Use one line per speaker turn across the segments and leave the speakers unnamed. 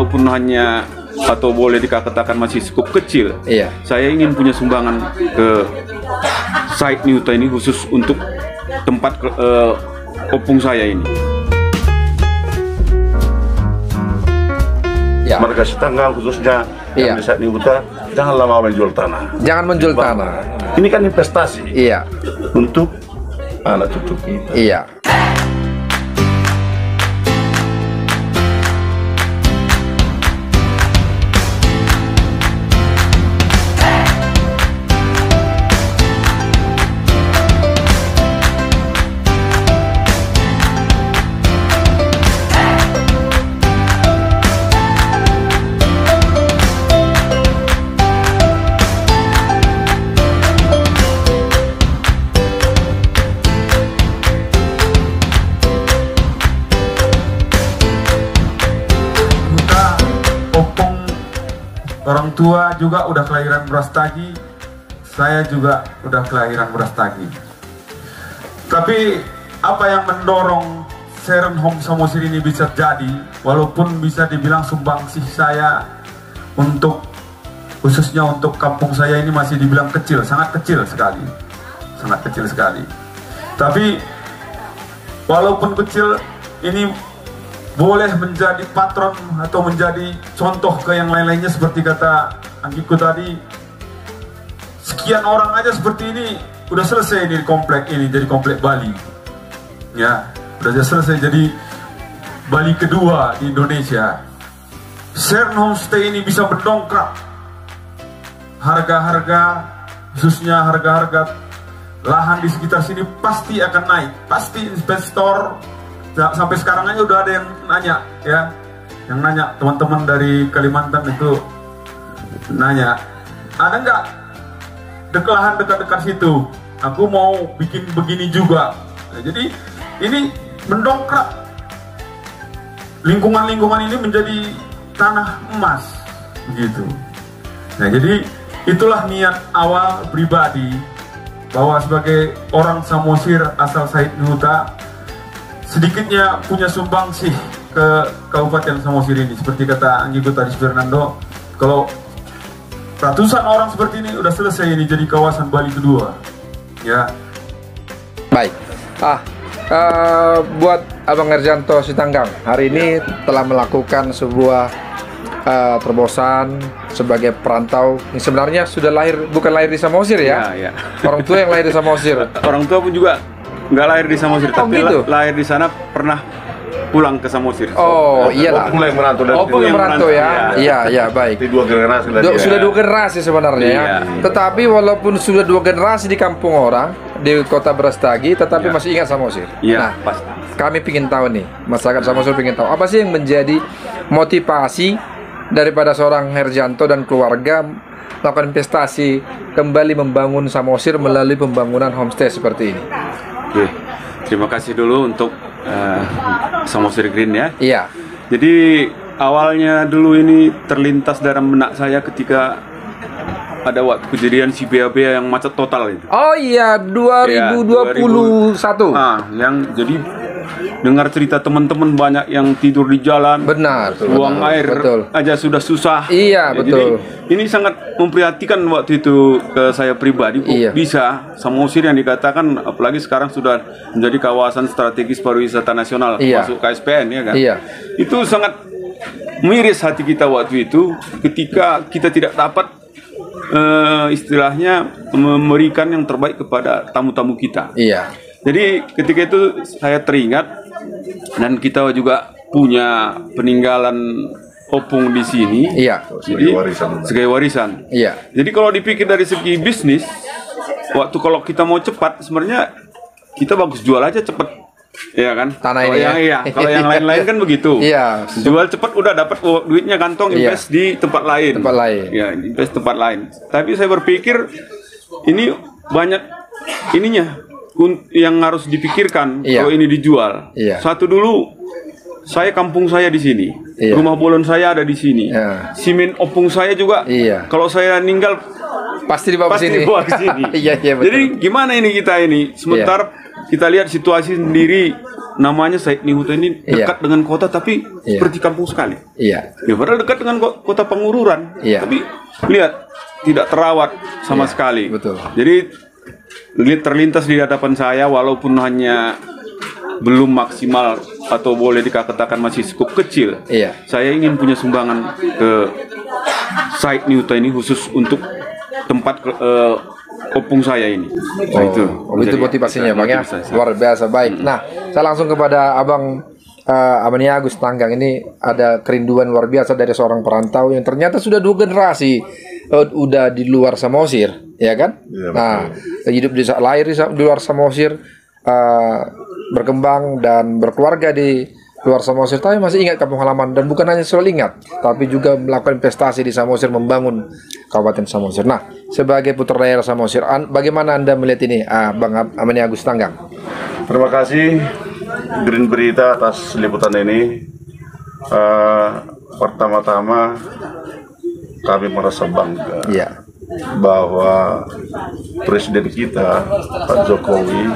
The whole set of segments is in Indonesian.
walaupun hanya atau boleh dikatakan masih cukup kecil.
Iya.
Saya ingin punya sumbangan ke site Niuta ini khusus untuk tempat opung saya ini.
Ya.
Warga Sitanggang khususnya
Iya.
yang di site Niuta jangan lama menjual tanah.
Jangan menjual tanah.
Ini kan investasi
Iya.
untuk anak cucu kita.
Iya.
Orang tua juga udah kelahiran Brastagi, saya juga udah kelahiran Brastagi. Tapi apa yang mendorong Seren Home Samosir ini bisa jadi, walaupun bisa dibilang sumbangsih saya untuk khususnya untuk kampung saya ini masih dibilang kecil, sangat kecil sekali, sangat kecil sekali. Tapi walaupun kecil ini boleh menjadi patron atau menjadi contoh ke yang lain-lainnya seperti kata Anggiku tadi. Sekian orang aja seperti ini udah selesai di komplek ini, jadi komplek Bali. Ya, udah selesai jadi Bali kedua di Indonesia. Seren Homestay ini bisa mendongkrak harga-harga, khususnya harga-harga lahan di sekitar sini pasti akan naik. Pasti investor. Sampai sekarang aja udah ada yang nanya, ya, yang nanya teman-teman dari Kalimantan itu nanya, ada nggak lahan dekat-dekat situ? Aku mau bikin begini juga. Nah, jadi ini mendongkrak lingkungan-lingkungan ini menjadi tanah emas, begitu. Nah, jadi itulah niat awal pribadi bahwa sebagai orang Samosir asal Said Niuta sedikitnya punya sumbangsih ke Kabupaten Samosir ini. Seperti kata Anggiku tadi Fernando, kalau ratusan orang seperti ini udah selesai ini jadi kawasan Bali kedua. Ya.
Baik. Buat Abang Herjanto Sitanggang, hari ini telah melakukan sebuah terobosan sebagai perantau yang sebenarnya sudah lahir, bukan lahir di Samosir ya?
Ya.
Orang tua yang lahir di Samosir.
Orang tua pun juga nggak lahir di Samosir, tapi
gitu?
lahir di sana pernah pulang ke Samosir.
Oh, iyalah.
Opung yang merantau dari
Opung yang merantau ya. Iya, baik.
Di dua generasi
Sudah dua generasi sebenarnya ya. Tetapi walaupun sudah dua generasi di kampung orang di kota Brastagi, tetapi masih ingat Samosir.
Iya,
Nah,
pasti.
kami ingin tahu nih, masyarakat Samosir ingin tahu apa sih yang menjadi motivasi daripada seorang Herjanto dan keluarga melakukan investasi kembali membangun Samosir melalui pembangunan homestay seperti ini.
Oke, terima kasih dulu untuk Samosir Green ya.
Iya.
Jadi awalnya dulu ini terlintas dalam benak saya ketika ada waktu kejadian si BA yang macet total itu.
Oh iya, 2021.
Yang jadi dengar cerita teman-teman banyak yang tidur di jalan.
Benar.
Buang air aja sudah susah.
Iya, betul.
Jadi ini sangat memprihatinkan waktu itu ke saya pribadi. Kok bisa Samosir yang dikatakan, apalagi sekarang sudah menjadi kawasan strategis pariwisata nasional, masuk KSPN ya kan.
Iya.
Itu sangat miris hati kita waktu itu ketika kita tidak dapat istilahnya memberikan yang terbaik kepada tamu-tamu kita.
Iya.
Jadi ketika itu saya teringat, dan kita juga punya peninggalan opung di sini.
Iya.
Jadi sebagai warisan.
Iya.
Jadi kalau dipikir dari segi bisnis, waktu kalau kita mau cepat, sebenarnya kita bagus jual aja cepat. Iya kan?
Tanah
kalau
ini
yang,
ya?
Kalau yang lain-lain kan begitu.
Iya.
Jual cepat udah dapat duitnya kantong, invest di tempat lain.
Tempat lain.
Ya, invest tempat lain. Tapi saya berpikir ini banyak ininya yang harus dipikirkan kalau ini dijual. Satu dulu, saya kampung saya di sini, rumah bolon saya ada di sini, simen opung saya juga. Kalau saya meninggal
pasti dibawa ke sini.
Jadi gimana ini kita ini? Sementara kita lihat situasi sendiri namanya Said Nihuta ini dekat dengan kota tapi seperti kampung sekali. Ya, padahal dekat dengan kota Pengururan. Tapi lihat tidak terawat sama sekali.
Betul.
Jadi terlintas di hadapan saya walaupun hanya belum maksimal atau boleh dikatakan masih cukup kecil. Saya ingin punya sumbangan ke Said Nihuta ini khusus untuk tempat opung saya ini.
Itu motivasinya Bang ya. Luar biasa, baik. Nah, saya langsung kepada Abang Amani Agus Tanggang. Ini ada kerinduan luar biasa dari seorang perantau yang ternyata sudah 2 generasi udah di luar Samosir, ya kan? Nah, hidup lahir di luar Samosir, berkembang dan berkeluarga di luar Samosir, tapi masih ingat kampung halaman, dan bukan hanya selalu ingat, tapi juga melakukan investasi di Samosir, membangun Kabupaten Samosir. Nah, sebagai putra daerah Samosir, bagaimana Anda melihat ini, Bang Amani Agus Tanggang?
Terima kasih Green Berita atas liputan ini. Pertama-tama kami merasa bangga bahwa Presiden kita Pak Jokowi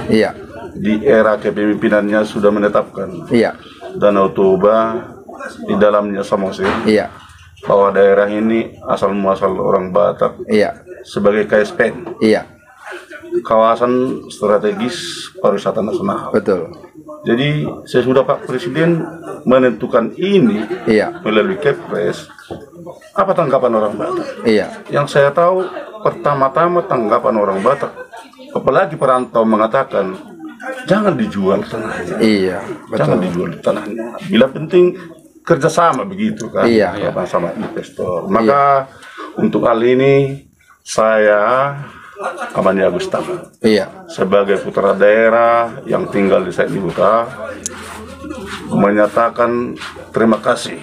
di era kepemimpinannya sudah menetapkan Danau Toba di dalamnya Samosir, bahwa daerah ini asal muasal orang Batak, sebagai KSPN, kawasan strategis pariwisata nasional.
Betul.
Jadi sesudah Pak Presiden menentukan ini melalui Kepres, apa tanggapan orang Batak? Yang saya tahu pertama-tama tanggapan orang Batak, apalagi perantau, mengatakan jangan dijual tanahnya. Jangan dijual tanahnya. Bila penting kerjasama begitu kan, sama investor. Maka untuk hal ini saya Amani Agus Tanggang sebagai putra daerah yang tinggal di Said Nihuta menyatakan terima kasih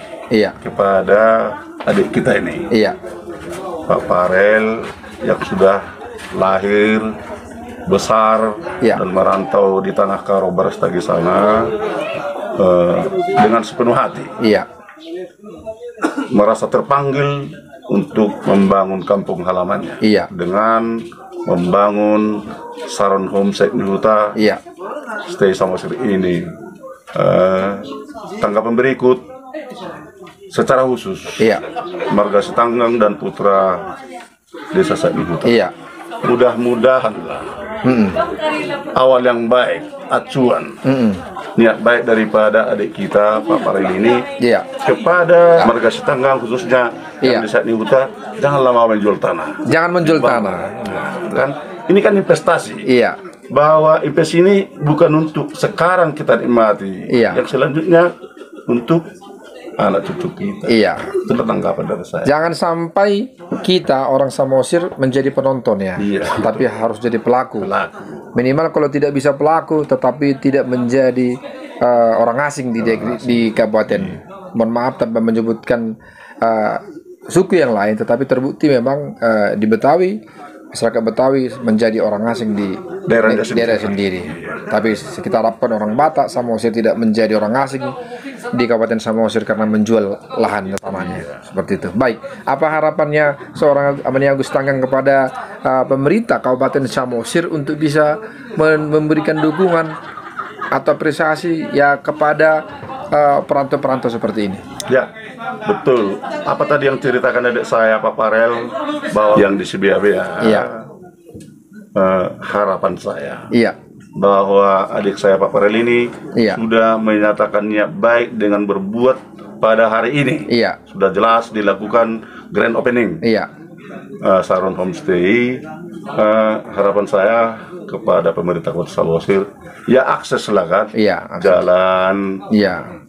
kepada adik kita ini, Pak Farel, yang sudah lahir, besar dan merantau di tanah Karo Brastagi sana dengan sepenuh hati, merasa terpanggil untuk membangun kampung halamannya dengan membangun Saron Home Said Nihuta Stay Samosir ini. Tanggapan berikut secara khusus Marga Sitanggang dan putra Desa Said Nihuta, mudah-mudahanlah awal yang baik, acuan, niat baik daripada adik kita Pak Farel ini kepada Marga Sitanggang khususnya yang di Said Nihuta, janganlah mau menjual tanah. Jangan menjual tanah. Kan ini kan investasi. Bahwa investasi ini bukan untuk sekarang kita nikmati, yang selanjutnya untuk anak cucu kita. Itu tanggapan dari saya.
Jangan sampai kita orang Samosir menjadi penonton tapi harus jadi pelaku. Minimal kalau tidak bisa pelaku, tetapi tidak menjadi orang asing di kabupaten. Mohon maaf tanpa menyebutkan suku yang lain, tetapi terbukti memang di Betawi, masyarakat Betawi menjadi orang asing di daerah sendiri. Tapi kita harapkan orang Batak Samosir tidak menjadi orang asing di Kabupaten Samosir karena menjual lahan tanahnya. Seperti itu. Baik, apa harapannya seorang Amani Agus Tanggang kepada pemerintah Kabupaten Samosir untuk bisa memberikan dukungan atau apresiasi kepada perantau-perantau seperti ini?
Betul. Apa tadi yang ceritakan adik saya Pak Farel, bahwa yang di Sibiabea, harapan saya bahwa adik saya Pak Farel ini sudah menyatakan niat baik dengan berbuat pada hari ini. Sudah jelas dilakukan grand opening Saron Homestay. Harapan saya kepada pemerintah Kota Samosir, akseslah kan, jalan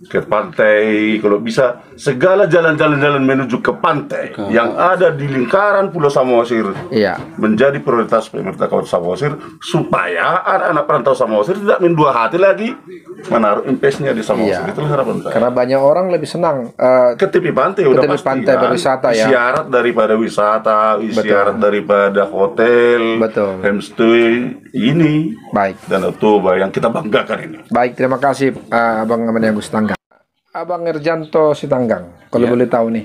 ke pantai, kalau bisa segala jalan-jalan menuju ke pantai yang ada di lingkaran Pulau Samosir menjadi prioritas pemerintah Kota Samosir, supaya anak-anak perantau Samosir tidak mendua hati lagi menaruh investasinya di Samosir. Itulah harapan saya.
Karena banyak orang lebih senang
ke tepi pantai, udah pasti
pantai berwisata
Syarat daripada wisata, syarat daripada hotel, homestay ini.
Baik.
Dan Toba yang kita banggakan ini.
Baik, terima kasih Abang Amani Agus Tanggang. Abang Erjanto Sitanggang, kalau boleh tahu nih,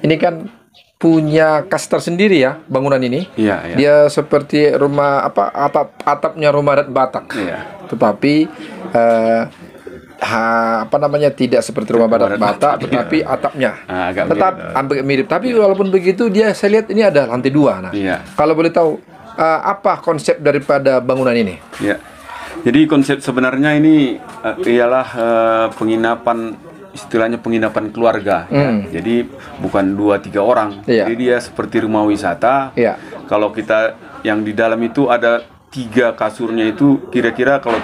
ini kan punya khas tersendiri bangunan ini. Dia seperti rumah atapnya rumah adat Batak. Tetapi tidak seperti rumah bata, tetapi atapnya tetap hampir mirip. Tapi walaupun begitu, saya lihat ini ada lantai 2. Nah, kalau boleh tahu apa konsep daripada bangunan ini?
Ya. Jadi konsep sebenarnya ini ialah penginapan, istilahnya penginapan keluarga. Ya. Jadi bukan 2-3 orang. Jadi dia seperti rumah wisata. Kalau kita yang di dalam itu ada 3 kasurnya, itu kira-kira kalau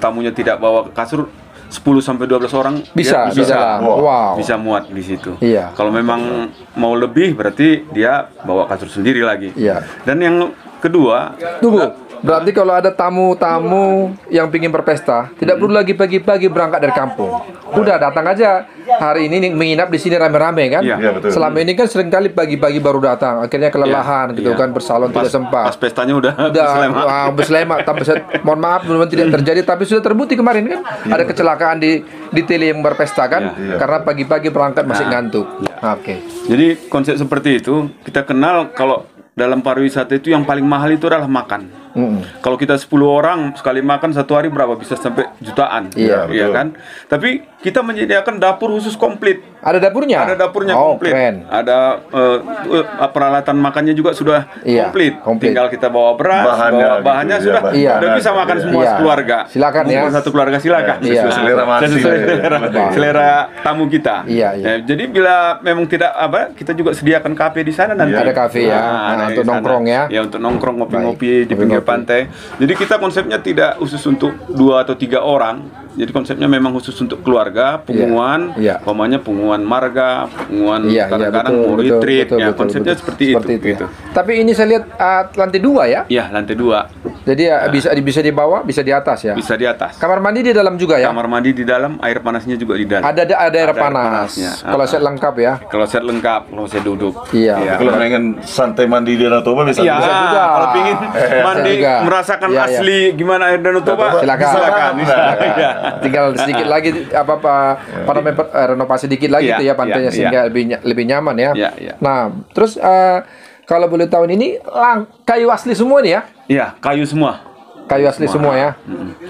tamunya tidak bawa kasur 10-12 orang
bisa
muat di situ. Kalau memang mau lebih berarti dia bawa kasur sendiri lagi. Dan yang kedua,
berarti kalau ada tamu-tamu yang ingin berpesta, tidak perlu lagi pagi-pagi berangkat dari kampung. Udah datang aja hari ini menginap di sini rame-rame kan?
Betul.
Selama ini kan seringkali pagi-pagi baru datang, akhirnya kelelahan gitu kan, bersalon tidak sempat.
Pas pestanya udah
berselemak. Mohon maaf, belum tidak terjadi, tapi sudah terbukti kemarin kan ada kecelakaan di tele yang berpesta kan, karena pagi-pagi berangkat masih ngantuk.
Jadi konsep seperti itu kita kenal. Kalau dalam pariwisata itu yang paling mahal itu adalah makan. Kalau kita 10 orang sekali makan satu hari berapa, bisa sampai jutaan, kan? Tapi kita menyediakan dapur khusus komplit.
Ada dapurnya?
Ada dapurnya komplit. Keren. Ada peralatan makannya juga sudah komplit. Tinggal kita bawa beras, bahannya sudah bisa makan semua keluarga.
Silakan ya.
Satu keluarga silakan. Selera tamu kita. Jadi bila memang tidak kita juga sediakan kafe di sana nanti.
Ada kafe ya. Untuk nongkrong ya.
Ya, untuk nongkrong, ngopi-ngopi di pinggir pantai. Jadi kita konsepnya tidak khusus untuk 2 atau 3 orang. Jadi konsepnya memang khusus untuk keluarga, pengumuman, umpamanya pengumuman marga, pengumuman kadang-kadang mau retreat, konsepnya seperti itu. Gitu.
Tapi ini saya lihat lantai 2 ya?
Iya, lantai 2.
Jadi bisa di bawah, bisa di atas ya?
Bisa di atas.
Kamar mandi di dalam juga ya?
Kamar mandi di dalam, air panasnya juga di dalam.
Ada air panasnya. Kalau set lengkap ya?
Kalau set lengkap, kalau saya duduk.
Kalau pengen santai mandi di Danau Toba bisa juga.
Kalau pengen mandi merasakan asli gimana air Danau Toba, silakan.
Tinggal sedikit lagi renovasi dikit lagi tuh ya pantainya sehingga lebih nyaman ya. Nah, terus kalau boleh tahu ini kayu asli semua nih ya?
Iya, kayu semua.
Kayu asli semua ya.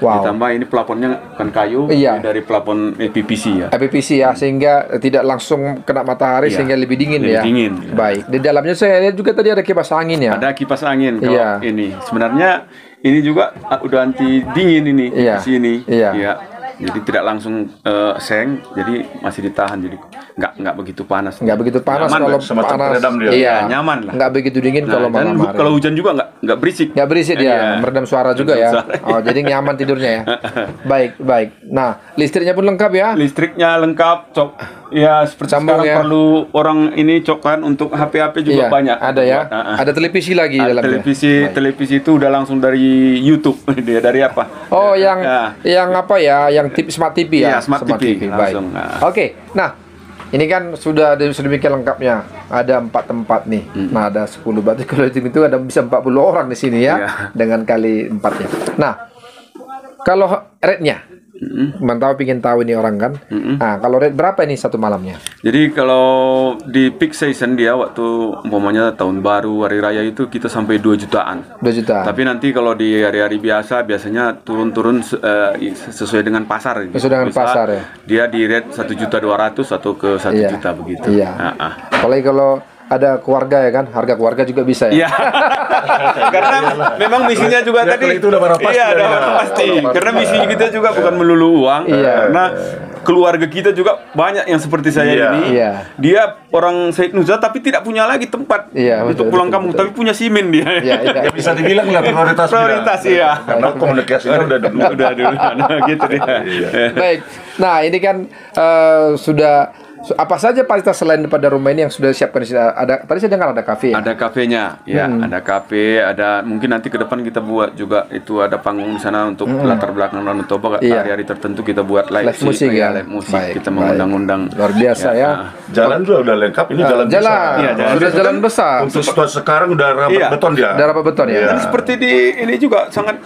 Wow. Ditambah ini plafonnya bukan kayu, dari plafon PVC ya.
PVC ya, sehingga tidak langsung kena matahari sehingga lebih dingin ya.
Dingin.
Baik. Di dalamnya saya lihat juga tadi ada kipas angin ya.
Ada kipas angin kalau ini. Sebenarnya ini juga udah anti dingin ini di sini. Jadi tidak langsung seng, jadi masih ditahan, jadi nggak begitu panas.
Nggak begitu panas
nyaman,
kalau panas.
Nyaman lah.
Nggak begitu dingin kalau malam hari.
Kalau hujan juga nggak berisik.
Nggak berisik dia, meredam suara juga ya. Oh, jadi nyaman tidurnya ya. Baik. Nah, listriknya pun lengkap ya?
Listriknya lengkap, ya seperti sekarang perlu orang ini kan untuk HP juga banyak.
Ada ya. Ada televisi lagi dalamnya.
Televisi itu udah langsung dari YouTube, dari apa?
Oh, yang apa ya? Yang Smart TV ya?
Smart TV.
Baik. Oke. Nah, ini kan sudah sedemikian lengkapnya. Ada 4 tempat nih. Nah, ada 10. Berarti kalau itu ada bisa 40 orang di sini ya. Dengan kali 4-nya. Nah, kalau rate-nya, mantau pingin tahu ini orang kan. Nah, kalau rate berapa ini satu malamnya?
Jadi kalau di peak season dia waktu umpamanya tahun baru, hari raya itu kita sampai 2 jutaan.
2 jutaan.
Tapi nanti kalau di hari-hari biasanya turun-turun sesuai dengan pasar.
Sesuai dengan pasar ya.
Dia di rate 1.200.000 atau ke 1 juta begitu.
Apalagi kalau ada keluarga ya kan, harga keluarga juga bisa ya.
Karena memang misinya juga tadi
itu udah
pasti. Karena misi kita juga bukan melulu uang. Karena keluarga kita juga banyak yang seperti saya ini. Dia orang Said Nuzha tapi tidak punya lagi tempat untuk pulang kampung, tapi punya simen dia.
Ya bisa dibilang lah prioritas
ya.
Karena komunikasinya udah dulu.
Gitu dia.
Baik. Nah, ini kan sudah apa saja fasilitas selain daripada rumah ini yang sudah disiapkan di sini? Tadi saya dengar ada kafe.
Ada kafenya, ada kafe, ada mungkin nanti ke depan kita buat juga itu ada panggung di sana untuk latar belakang Danau Toba. Hari-hari tertentu kita buat live
musik ya.
Live musik. Kita mengundang-undang.
Luar biasa ya.
Jalan juga udah lengkap, ini jalan besar.
Sudah jalan besar.
Untuk sekarang udah rapat beton dia.
Udah rapat beton ya.
Dan seperti di ini juga sangat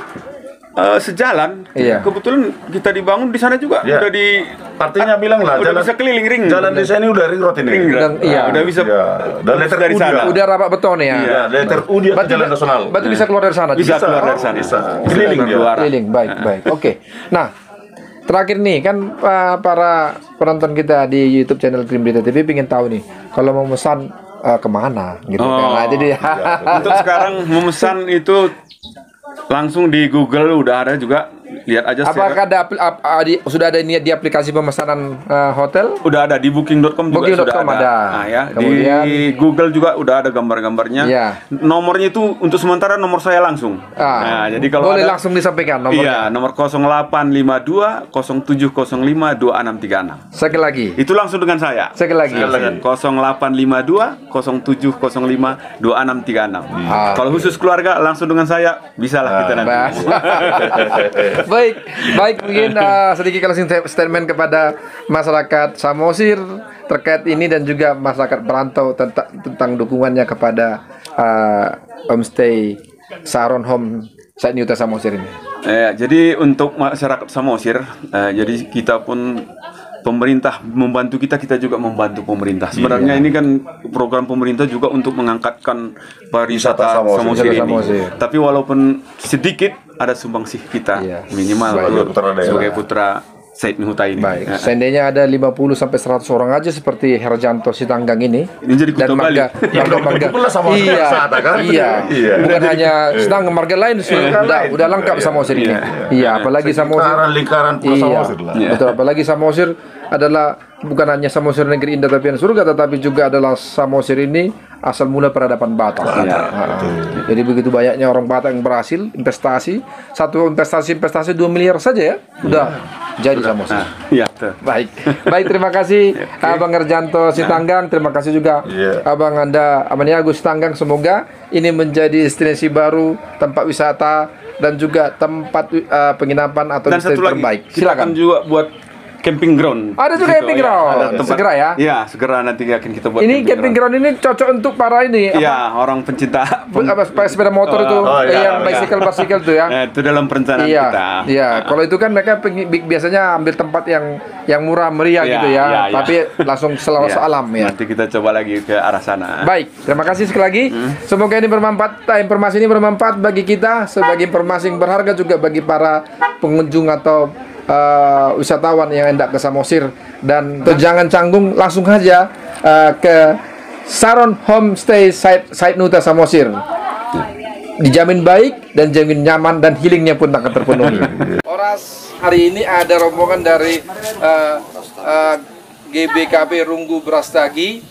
sejalan. Kebetulan kita dibangun di sana juga udah di
artinya bilang lah
udah bisa keliling ring.
Jalan di sini udah ring road ini.
Udah bisa.
Dan letter
dari sana.
Udah rapat beton ya.
Iya, letter U dia ke jalan nasional.
Berarti bisa keluar dari sana.
Bisa keluar dari sana.
Bisa. Keliling dia.
Keliling. Baik. Oke. Nah, terakhir nih kan para penonton kita di YouTube channel Green Berita TV pengen tahu nih kalau mau memesan kemana gitu kan. Nah, jadi
untuk sekarang memesan itu langsung di Google udah ada juga, lihat aja.
Apakah sudah ada niat di aplikasi pemesanan hotel?
Udah ada di booking.com juga sudah ada. Nah, ya. Kemudian di Google juga udah ada gambar-gambarnya. Ya. Nomornya itu untuk sementara nomor saya langsung. Nah, jadi kalau
boleh langsung disampaikan nomornya.
Iya, nomor 0852 0705 2636.
Sekali lagi.
Itu langsung dengan saya.
Sekali lagi.
0852 0705 2636. Kalau khusus keluarga langsung dengan saya, bisa lah kita nanti.
Baik, mungkin sedikit closing statement kepada masyarakat Samosir terkait ini dan juga masyarakat perantau tentang dukungannya kepada homestay Saron Home Site Nuta Samosir ini.
Jadi untuk masyarakat Samosir, jadi kita pun pemerintah membantu kita juga membantu pemerintah. Sebenarnya ini kan program pemerintah juga untuk mengangkatkan pariwisata Samosir ini. Tapi walaupun sedikit ada sumbangsih kita minimal sebagai putra Said Nuta ini.
Baik. Seandainya ada 50 sampai 100 orang aja seperti Herjanto Sitanggang ini
jadi Kuta Bali.
Iya. Bukan hanya Sitanggang, marga lain udah lengkap Samosir ini. Iya, apalagi Samosir
lingkaran Pulau Samosir lah.
Betul, apalagi Samosir adalah bukan hanya Samosir negeri indah tapi surga, tetapi juga adalah Samosir ini asal mula peradaban Batak. Jadi begitu banyaknya orang Batak yang berhasil investasi, satu investasi 2 miliar saja ya, udah jadi Samosir. Baik, terima kasih Abang Herjanto Sitanggang, terima kasih juga Abang Amaniagus Sitanggang. Semoga ini menjadi destinasi baru, tempat wisata dan juga tempat penginapan atau destinasi terbaik.
Silakan juga buat camping ground.
Ada juga camping ground. Segera ya?
Iya, segera nanti akan kita buat.
Ini camping ground ini cocok untuk para ini.
Iya, orang pencinta
sepeda motor itu, yang bicycle tuh ya.
Itu dalam perencanaan kita.
Iya, kalau itu kan mereka biasanya ambil tempat yang murah meriah gitu ya. Tapi langsung selawas alam ya.
Nanti kita coba lagi ke arah sana.
Baik, terima kasih sekali lagi. Semoga ini bermanfaat. Informasi ini bermanfaat bagi kita sebagai informasi yang berharga juga bagi para pengunjung atau wisatawan yang hendak ke Samosir. Dan jangan canggung, langsung saja ke Saron Homestay Site Nuta Samosir. Dijamin baik dan jamin nyaman dan healingnya pun akan terpenuhi. Oras hari ini ada rombongan dari GBKB Runggu Brastagi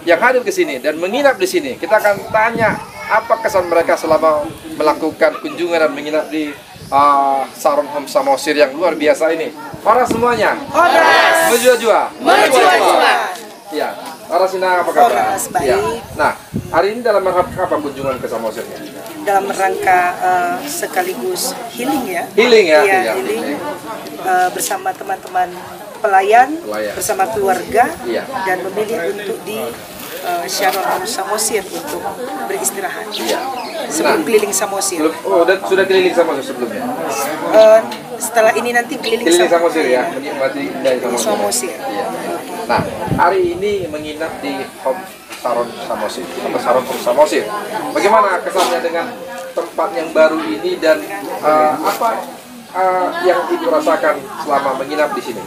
yang hadir ke sini dan menginap di sini. Kita akan tanya apa kesan mereka selama melakukan kunjungan dan menginap di Saron Home Samosir yang luar biasa ini. Oras semuanya. Oras. Menjua-jua. Ya. Oras ini apa kabar?
Oras baik. Ya.
Nah, hari ini dalam rangka apa kunjungan ke Samosirnya?
Dalam rangka sekaligus healing ya.
Healing ya.
Iya, healing. Bersama teman-teman pelayan, bersama keluarga, dan memilih untuk di Saron Home Samosir untuk beristirahat. Sebelum keliling Samosir.
Dan sudah keliling Samosir sebelumnya?
Setelah ini nanti keliling
Samosir ya, menikmati
Samosir.
Nah, hari ini menginap di Home Saron Samosir atau Saron Home Samosir. Bagaimana kesannya dengan tempat yang baru ini dan apa yang Ibu rasakan selama menginap di sini?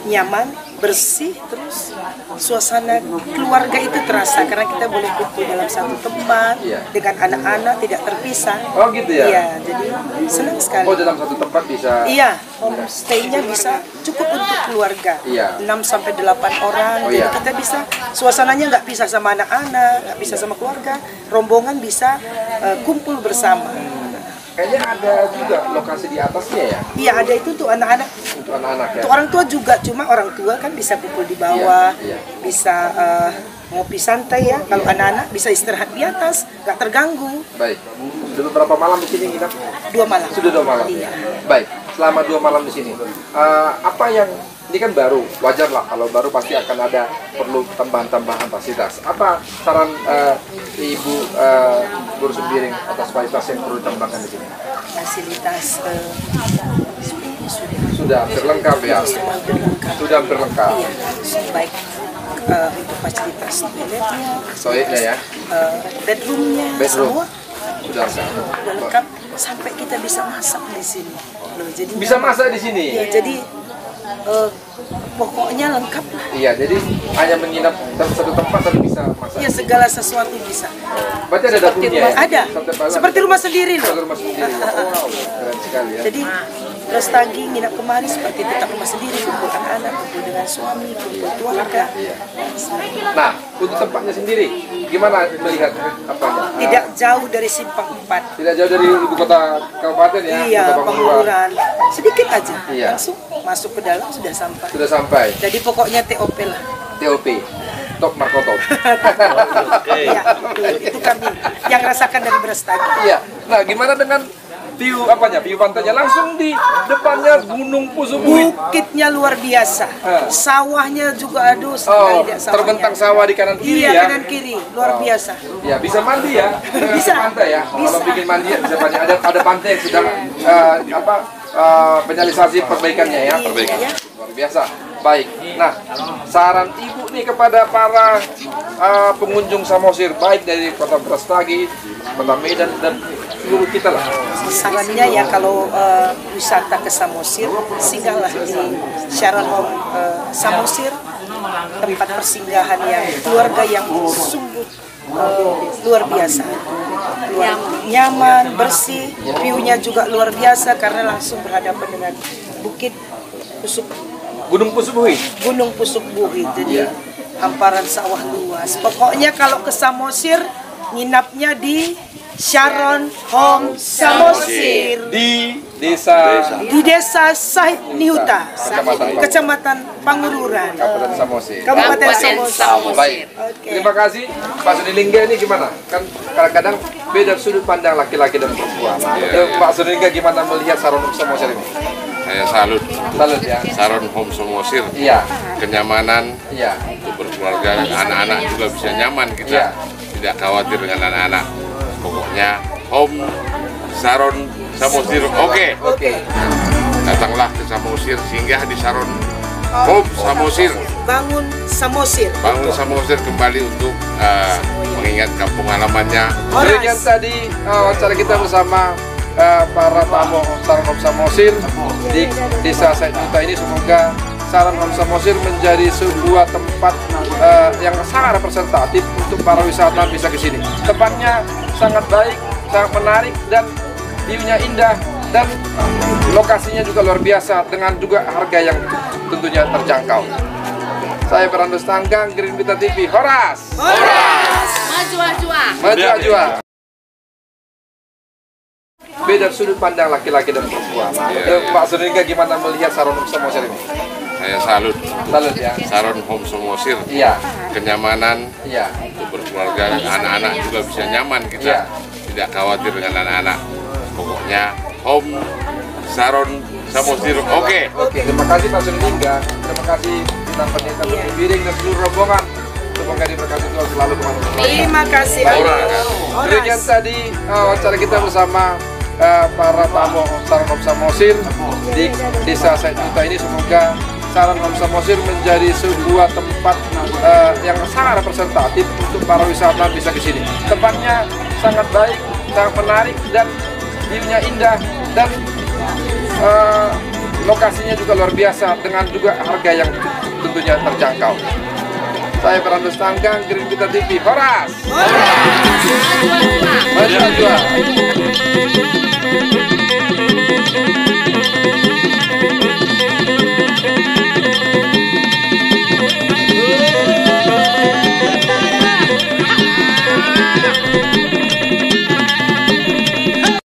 Nyaman, bersih, terus suasana keluarga itu terasa karena kita boleh kumpul dalam satu tempat dengan anak-anak tidak terpisah.
Oh gitu ya?
Iya, jadi senang sekali.
Oh, dalam satu tempat bisa?
Iya, homestay-nya bisa cukup untuk keluarga. 6 sampai 8 orang. Jadi kita bisa suasananya nggak pisah sama anak-anak, nggak pisah sama keluarga. Rombongan bisa kumpul bersama.
Kayaknya ada juga lokasi di atasnya ya?
Iya, ada itu untuk anak-anak.
Untuk anak-anak ya?
Untuk orang tua juga, cuma orang tua kan bisa kumpul di bawah, bisa ngopi santai ya. Kalau anak-anak bisa istirahat di atas, nggak terganggu.
Baik. Sudah berapa malam di sini nginap?
2 malam.
Sudah 2 malam?
Iya.
Baik, selama 2 malam di sini, apa yang, ini kan baru, wajar lah kalau baru pasti akan ada perlu tambahan-tambahan fasilitas. Apa saran Ibu Guru Sembiring atas fasilitas yang perlu ditambahkan di sini?
Fasilitas
sudah berlengkap ya? Sudah berlengkap.
Iya, baik untuk fasilitas
toiletnya ya?
Bedroomnya, semua
sudah
lengkap sampai kita bisa masak di sini. Loh, jadi
bisa masak di sini?
Ya, jadi Pokoknya lengkap lah.
Iya, jadi hanya menginap satu tempat tapi bisa masak.
Iya, segala sesuatu bisa.
Berarti ada dapurnya ya?
Ada. Seperti rumah sendiri loh.
Rumah sendiri. Wow, keren sekali ya.
Jadi Rostagi nginap kemari seperti tetap rumah sendiri, kumpul anak, kumpul dengan suami, kumpul keluarga.
Nah, untuk tempatnya sendiri, gimana melihat apanya?
Tidak jauh dari Simpang 4.
Tidak jauh dari ibu kota kabupaten ya?
Iya, Pangururan. Sedikit aja,
iya.
langsung masuk ke dalam sudah sampai.
Sudah sampai.
Jadi pokoknya TOP lah.
TOP, Top Marco Top.
Iya, itu kami yang rasakan dari Brastagi.
Iya. Nah, gimana dengan view apanya? View pantainya langsung di depannya Gunung Pusubuit.
Bukitnya luar biasa. Sawahnya juga aduh
terbentang sawah di kanan kiri
iya,
ya.
kanan kiri, luar biasa.
Ya, bisa mandi ya.
Bisa.
Pantai ya. Kalau bikin mandi ya bisa mandi. Ada pantai yang sedang penyalisasi perbaikannya ya.
Perbaikan.
Luar biasa. Baik. Nah, saran Ibu nih kepada para pengunjung Samosir baik dari Kota Brastagi, Kota Medan dan seluruh kita lah.
Sarannya ya kalau wisata ke Samosir, singgahlah di Sharon Home Samosir, tempat persinggahan yang keluarga yang sungguh luar biasa, nyaman, bersih, view-nya juga luar biasa karena langsung berhadapan dengan bukit
Gunung Pusubuit.
Gunung Pusubuit, jadi hamparan sawah luas. Pokoknya kalau ke Samosir nginapnya di Sharon Home Samosir
di desa
Sahid Nihuta, Kecamatan Pangururan,
Kabupaten Samosir.
Kabupaten Samosir.
Baik. Terima kasih. Pak Sudilingga ini gimana? Kan kadang-kadang beda sudut pandang laki-laki dan perempuan. Pak Sudilingga gimana melihat Sharon Home Samosir ini?
Saya salut
ya.
Sharon Home Samosir.
Iya.
Kenyamanan. Iya. Untuk berkeluarga, anak-anak juga bisa nyaman kita. Iya. Tidak khawatir dengan anak-anak. Pokoknya Home Sharon Samosir. Oke. Datanglah ke Samosir, singgah di Sharon Home Samosir.
Bangun Samosir.
Bangun Samosir kembali untuk mengingat kampung halamannya.
Demikian tadi wawancara kita bersama para tamu Sharon Home Samosir di Desa Sahid Nihuta ini. Semoga Sharon Home Samosir menjadi sebuah tempat yang sangat representatif untuk para wisatawan bisa ke sini. Tempatnya sangat baik, sangat menarik dan view-nya indah dan lokasinya juga luar biasa dengan juga harga yang tentunya terjangkau. Saya Fernando Stanggang, Green Bita TV. Horas!
Horas! Maju-maju!
Beda sudut pandang laki-laki dan perempuan. Pak Sudilingga gimana melihat Sharon Home Samosir ini?
Saya salut
ya.
Sharon Home Samosir.
Iya.
Kenyamanan.
Iya.
Untuk berkeluarga, anak-anak juga bisa nyaman kita. Iya. Tidak khawatir dengan anak-anak. Pokoknya Home Sharon Samosir. Oke.
Terima kasih Pak Sudilingga. Terima kasih Bintang Pendeta Biring dan seluruh rombongan. Semoga diberkati Tuhan selalu kemana-mana.
Terima kasih.
Demikian tadi wawancara kita bersama para tamu Sharon Home Samosir di Desa Sahid Nihuta ini. Semoga Sharon Home Samosir menjadi sebuah tempat yang sangat representatif untuk para wisatawan bisa ke sini. Tempatnya sangat baik, sangat menarik dan view-nya indah dan lokasinya juga luar biasa dengan juga harga yang tentunya terjangkau. Saya Fernando Stanggang, Green Bita TV. Horas! Maju-maju!